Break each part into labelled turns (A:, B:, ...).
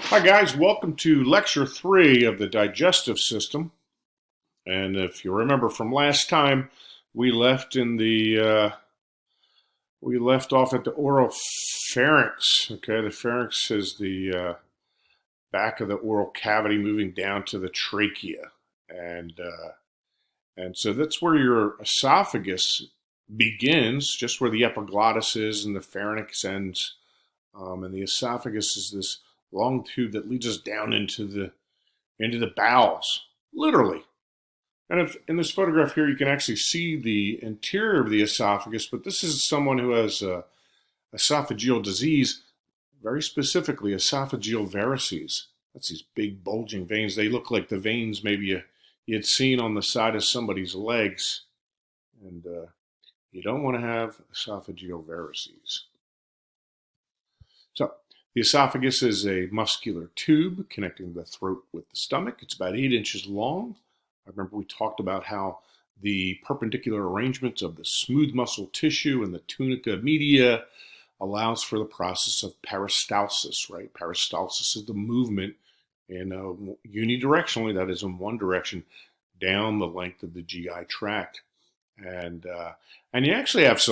A: Hi guys, welcome to lecture 3 of the digestive system. And if you remember from last time, we left in the we left off at the oral pharynx. Okay, the pharynx is the back of the oral cavity moving down to the trachea, and uh, and so that's where your esophagus begins, just where the epiglottis is and the pharynx ends. And the esophagus is this long tube that leads us down into the bowels, literally. And if, in this photograph here, you can actually see the interior of the esophagus, but this is someone who has esophageal disease, very specifically esophageal varices. That's these big bulging veins. They look like the veins maybe you had seen on the side of somebody's legs. And you don't want to have esophageal varices. So the esophagus is a muscular tube connecting the throat with the stomach. It's about 8 inches long. I remember we talked about how the perpendicular arrangements of the smooth muscle tissue and the tunica media allows for the process of peristalsis, right? Peristalsis is the movement in unidirectionally, that is in one direction, down the length of the GI tract. And you actually have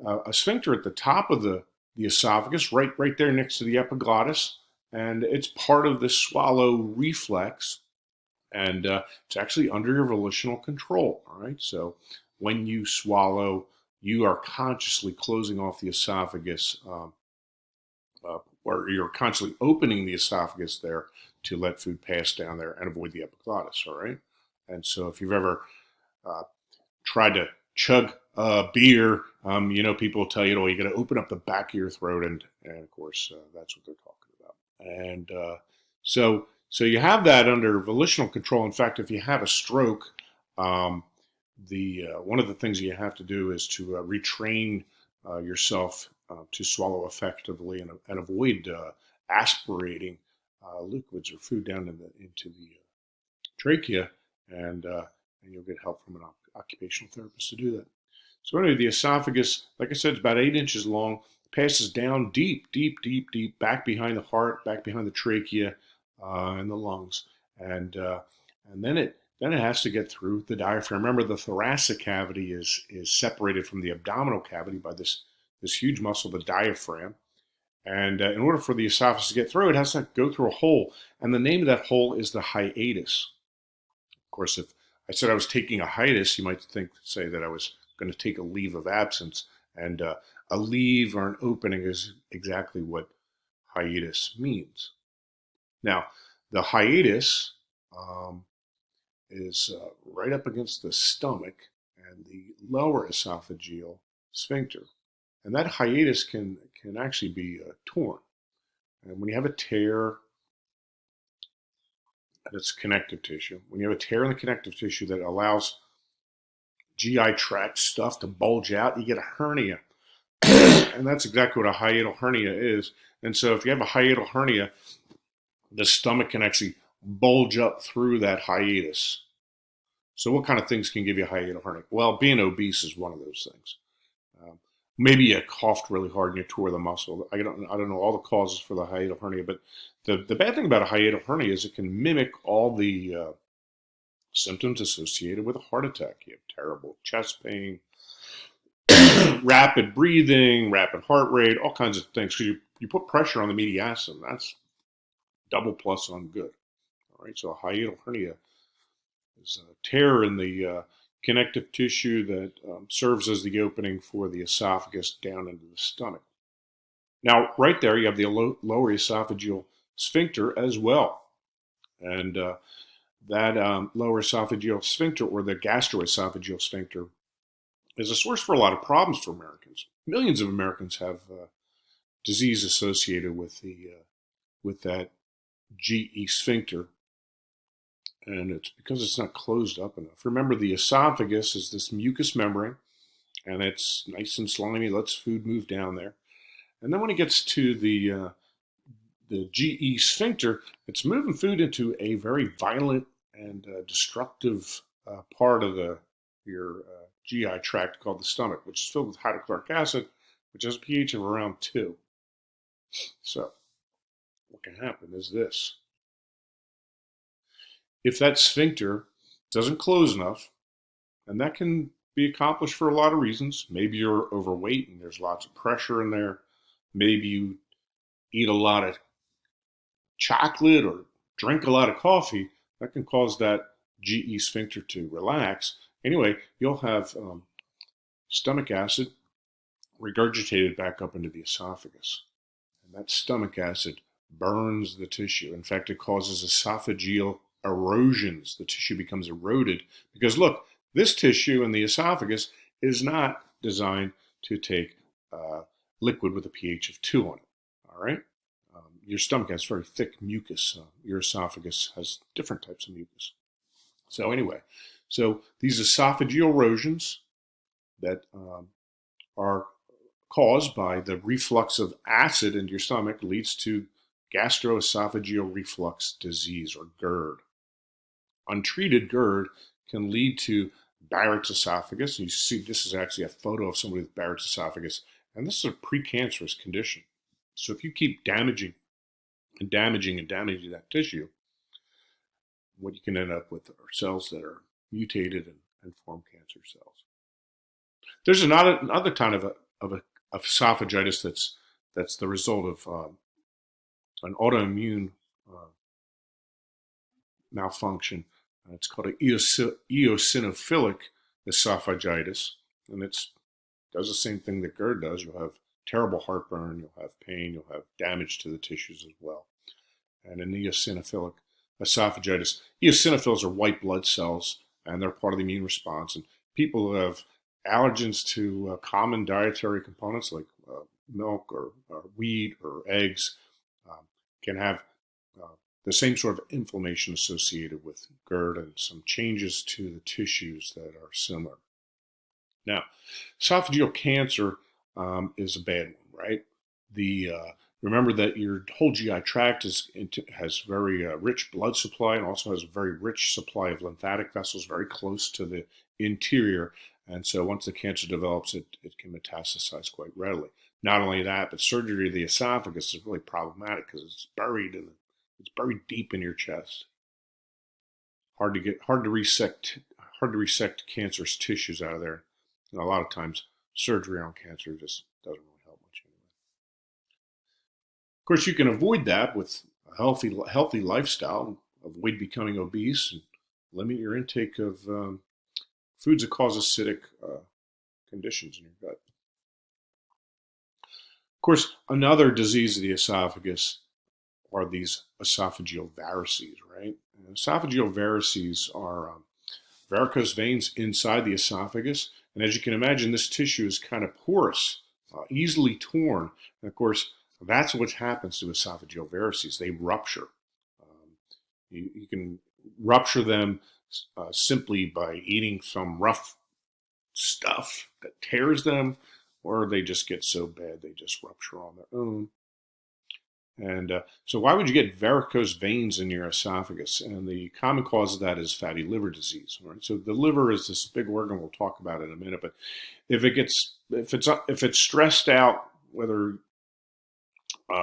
A: a sphincter at the top of the esophagus, right there next to the epiglottis, and it's part of the swallow reflex, and it's actually under your volitional control. All right, so when you swallow, you are consciously closing off the esophagus, or you're consciously opening the esophagus there to let food pass down there and avoid the epiglottis. All right, and so if you've ever tried to chug beer, people will tell you, you got to open up the back of your throat, and of course, that's what they're talking about. And so you have that under volitional control. In fact, if you have a stroke, the one of the things you have to do is to retrain yourself to swallow effectively and avoid aspirating liquids or food down into the trachea, and you'll get help from an occupational therapist to do that. So anyway, the esophagus, like I said, is about 8 inches long, passes down deep, back behind the heart, back behind the trachea, and the lungs, and then it has to get through the diaphragm. Remember, the thoracic cavity is separated from the abdominal cavity by this huge muscle, the diaphragm. And in order for the esophagus to get through, it has to go through a hole, and the name of that hole is the hiatus. Of course, if I said I was taking a hiatus, you might say that I was going to take a leave of absence. And a leave or an opening is exactly what hiatus means. Now, the hiatus is right up against the stomach and the lower esophageal sphincter. And that hiatus can actually be torn. And when you have a tear, that's connective tissue. When you have a tear in the connective tissue that allows GI tract stuff to bulge out, you get a hernia. And that's exactly what a hiatal hernia is. And so if you have a hiatal hernia, the stomach can actually bulge up through that hiatus. So what kind of things can give you a hiatal hernia? Well, being obese is one of those things. Maybe you coughed really hard and you tore the muscle. I don't know all the causes for the hiatal hernia, but the bad thing about a hiatal hernia is it can mimic all the symptoms associated with a heart attack. You have terrible chest pain, rapid breathing, rapid heart rate, all kinds of things. Because you put pressure on the mediastinum, that's double plus on good. All right, so a hiatal hernia is a tear in the connective tissue that serves as the opening for the esophagus down into the stomach. Now, right there, you have the lower esophageal sphincter as well. And that lower esophageal sphincter, or the gastroesophageal sphincter, is a source for a lot of problems for Americans. Millions of Americans have disease associated with that GE sphincter, and it's because it's not closed up enough. Remember, the esophagus is this mucous membrane, and it's nice and slimy, lets food move down there. And then when it gets to the GE sphincter, it's moving food into a very violent and destructive part of your GI tract called the stomach, which is filled with hydrochloric acid, which has a pH of around 2. So what can happen is this. If that sphincter doesn't close enough, and that can be accomplished for a lot of reasons. Maybe you're overweight and there's lots of pressure in there. Maybe you eat a lot of chocolate or drink a lot of coffee. That can cause that GE sphincter to relax. Anyway, you'll have stomach acid regurgitated back up into the esophagus. And that stomach acid burns the tissue. In fact, it causes esophageal erosions. The tissue becomes eroded because, look, this tissue in the esophagus is not designed to take liquid with a pH of 2 on it. All right? Your stomach has very thick mucus. Your esophagus has different types of mucus. So anyway, so these esophageal erosions that are caused by the reflux of acid into your stomach leads to gastroesophageal reflux disease, or GERD. Untreated GERD can lead to Barrett's esophagus. You see, this is actually a photo of somebody with Barrett's esophagus, and this is a precancerous condition. So if you keep damaging that tissue, what you can end up with are cells that are mutated and form cancer cells. There's another kind of esophagitis that's the result of an autoimmune malfunction. It's called an eosinophilic esophagitis, and it does the same thing that GERD does. You'll have terrible heartburn, you'll have pain, you'll have damage to the tissues as well. And an eosinophilic esophagitis, eosinophils are white blood cells, and they're part of the immune response. And people who have allergens to common dietary components like milk or wheat or eggs can have the same sort of inflammation associated with GERD and some changes to the tissues that are similar. Now, esophageal cancer is a bad one, right? Remember that your whole GI tract has very rich blood supply and also has a very rich supply of lymphatic vessels very close to the interior. And so once the cancer develops, it can metastasize quite readily. Not only that, but surgery of the esophagus is really problematic because it's buried deep in your chest. Hard to resect cancerous tissues out of there. And a lot of times, surgery on cancer just doesn't really help much anyway. Of course, you can avoid that with a healthy lifestyle. Avoid becoming obese and limit your intake of foods that cause acidic conditions in your gut. Of course, another disease of the esophagus are these esophageal varices, right? And esophageal varices are varicose veins inside the esophagus. And as you can imagine, this tissue is kind of porous, easily torn. And of course, that's what happens to esophageal varices. They rupture. You can rupture them simply by eating some rough stuff that tears them, or they just get so bad they just rupture on their own. And so why would you get varicose veins in your esophagus? And the common cause of that is fatty liver disease. Right? So the liver is this big organ we'll talk about in a minute. But if it's stressed out, whether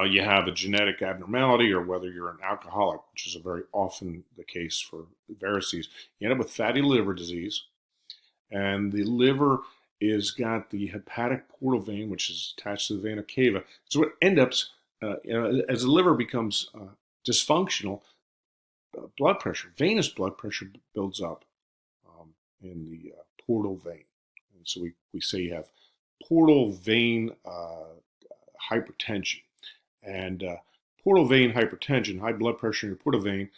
A: you have a genetic abnormality or whether you're an alcoholic, which is very often the case for varices, you end up with fatty liver disease. And the liver is got the hepatic portal vein, which is attached to the vena cava. So what ends up as the liver becomes dysfunctional, venous blood pressure builds up in the portal vein. And so we say you have portal vein hypertension. And portal vein hypertension, high blood pressure in your portal vein,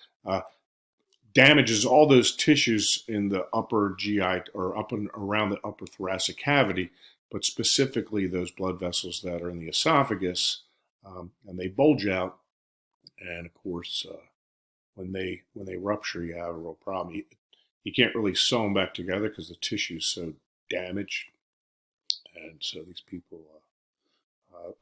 A: damages all those tissues in the upper GI or up and around the upper thoracic cavity, but specifically those blood vessels that are in the esophagus. And they bulge out, and of course, when they rupture, you have a real problem. You can't really sew them back together because the tissue is so damaged, and so these people.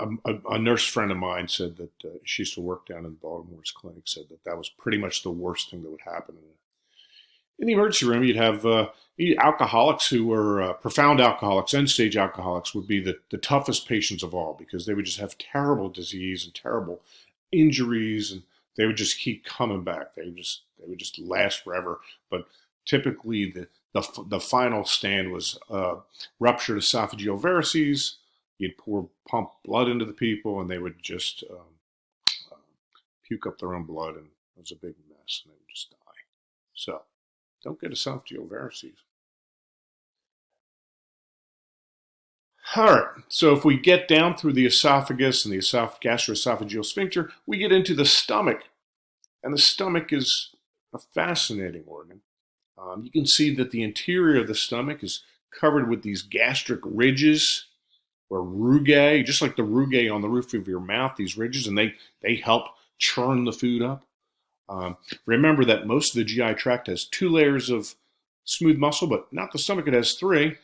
A: A nurse friend of mine said that she used to work down in Baltimore's clinic. Said that was pretty much the worst thing that would happen in the emergency room. You'd have alcoholics who were profound alcoholics, end-stage alcoholics would be the toughest patients of all because they would just have terrible disease and terrible injuries, and they would just keep coming back. They would just last forever. But typically, the final stand was ruptured esophageal varices. You'd pump blood into the people, and they would just puke up their own blood, and it was a big mess, and they would just die. So, don't get esophageal varices. All right, so if we get down through the esophagus and the gastroesophageal sphincter, we get into the stomach. And the stomach is a fascinating organ. You can see that the interior of the stomach is covered with these gastric ridges or rugae, just like the rugae on the roof of your mouth, these ridges, and they help churn the food up. Remember that most of the GI tract has 2 layers of smooth muscle, but not the stomach. It has 3.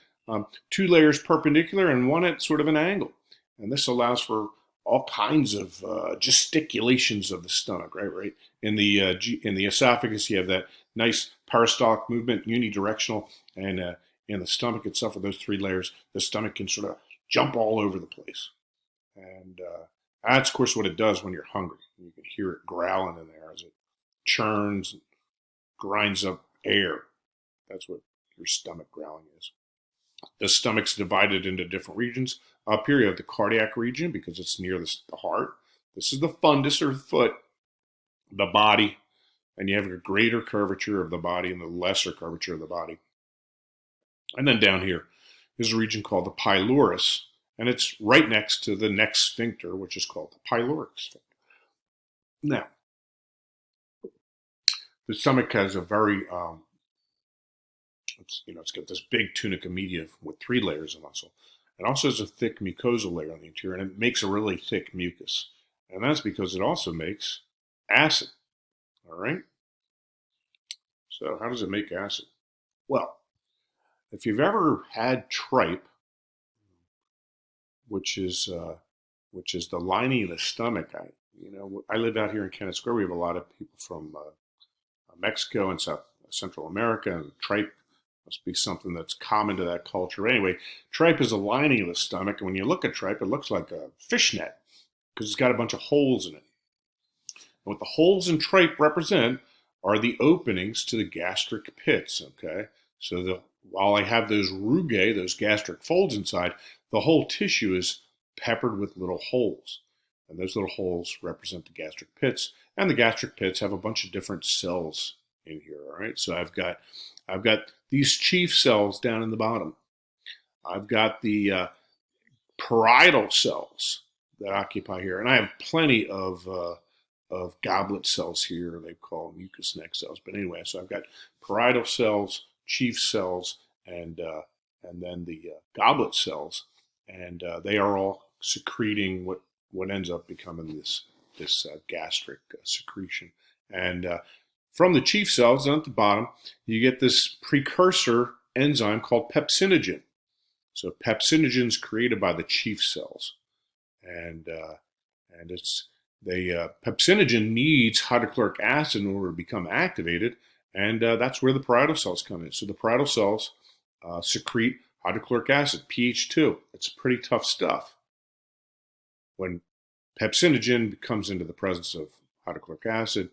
A: 2 layers perpendicular and 1 at sort of an angle. And this allows for all kinds of gesticulations of the stomach, right? In the esophagus, you have that nice peristaltic movement, unidirectional, and in the stomach itself, with those 3 layers, the stomach can sort of jump all over the place. And that's, of course, what it does when you're hungry. You can hear it growling in there as it churns and grinds up air. That's what your stomach growling is. The stomach's divided into different regions. Up here you have the cardiac region because it's near the heart. This is the fundus or foot, the body, and you have a greater curvature of the body and the lesser curvature of the body. And then down here is a region called the pylorus, and it's right next to the next sphincter, which is called the pyloric sphincter. Now, the stomach has a very it's got this big tunica media with 3 layers of muscle. It also has a thick mucosal layer on the interior, and it makes a really thick mucus. And that's because it also makes acid. All right? So how does it make acid? Well, if you've ever had tripe, which is the lining of the stomach, I live out here in Kennett Square. We have a lot of people from Mexico and Central America, and tripe must be something that's common to that culture. Anyway, tripe is the lining of the stomach, and when you look at tripe, it looks like a fishnet because it's got a bunch of holes in it. And what the holes in tripe represent are the openings to the gastric pits, okay? So while I have those rugae, those gastric folds inside, the whole tissue is peppered with little holes. And those little holes represent the gastric pits, and the gastric pits have a bunch of different cells in here, all right? So I've got these chief cells down in the bottom. I've got the parietal cells that occupy here, and I have plenty of goblet cells here. They call them mucous neck cells. But anyway, so I've got parietal cells, chief cells, and then the goblet cells, and they are all secreting what ends up becoming this gastric secretion. And from the chief cells down at the bottom, you get this precursor enzyme called pepsinogen. So pepsinogen is created by the chief cells, and pepsinogen needs hydrochloric acid in order to become activated, and that's where the parietal cells come in. So the parietal cells secrete hydrochloric acid, pH2. It's pretty tough stuff. When pepsinogen comes into the presence of hydrochloric acid,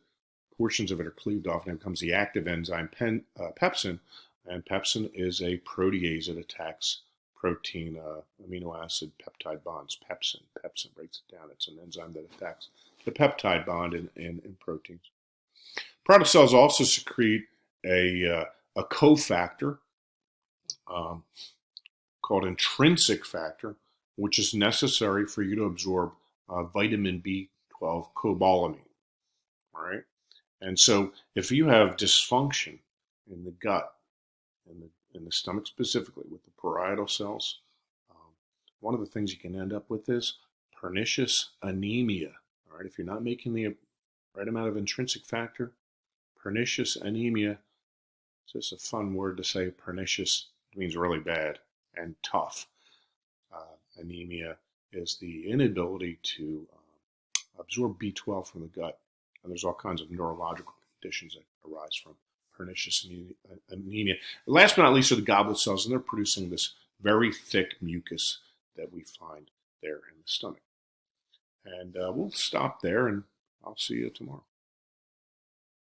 A: portions of it are cleaved off, and it becomes the active enzyme pepsin, and pepsin is a protease that attacks protein amino acid peptide bonds. Pepsin breaks it down. It's an enzyme that attacks the peptide bond in proteins. Parietal cells also secrete a cofactor called intrinsic factor, which is necessary for you to absorb vitamin B12 cobalamin. All right. And so if you have dysfunction in the gut, in the stomach specifically, with the parietal cells, one of the things you can end up with is pernicious anemia. All right, if you're not making the right amount of intrinsic factor, pernicious anemia, it's just a fun word to say. Pernicious means really bad and tough. Anemia is the inability to absorb B12 from the gut. And there's all kinds of neurological conditions that arise from pernicious anemia. Last but not least are the goblet cells, and they're producing this very thick mucus that we find there in the stomach. And we'll stop there and I'll see you tomorrow.